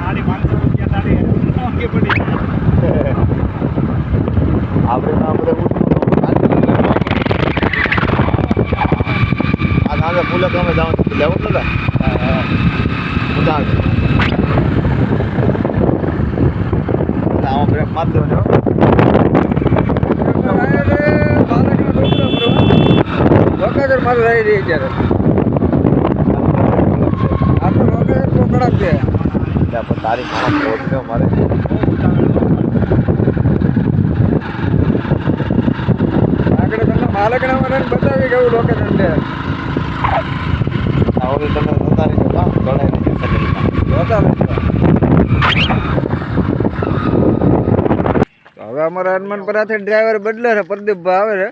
₹500 તારી મોંઘી પડી આપણે ના આપણે આ નાના ફૂલે ગમે જવાનું લેવું ને મજા આવે આમાં બ્રેક માર દેવાનો વખત મારે રહી રહી અત્યારે આ તો વખત પકડા છે એટલે તારી માણસ પહોંચ્યો મારે આગળ તમને માલકડા મને બતાવી ગયું લોકેશન છે હવે તમે નતારી જો કામ ગણાય નહીં બતાવે હવે અમારા હનુમાનપરાથી ડ્રાઈવર બદલે છે પ્રદીપભાઈ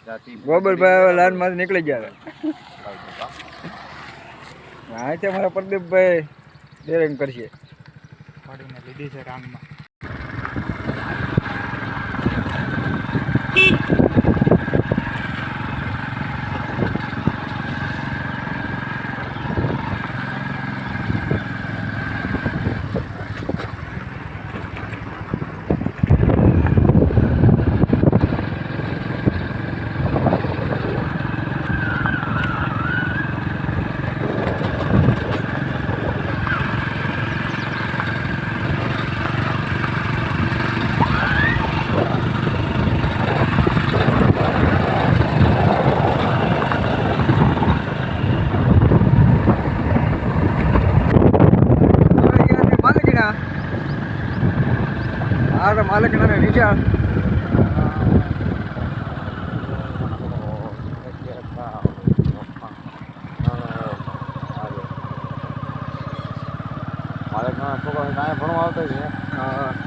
આવે છે ગોબરભાઈ હવે લાઈનમાંથી નીકળી ગયા છે અહીંથી અમારા પ્રદીપભાઈ ડેરિંગ કરશે પડીને લીધી છે રાનમાં માલિકના નીચા મારે ઘણા છોકરા ભણવા આવતા છે હા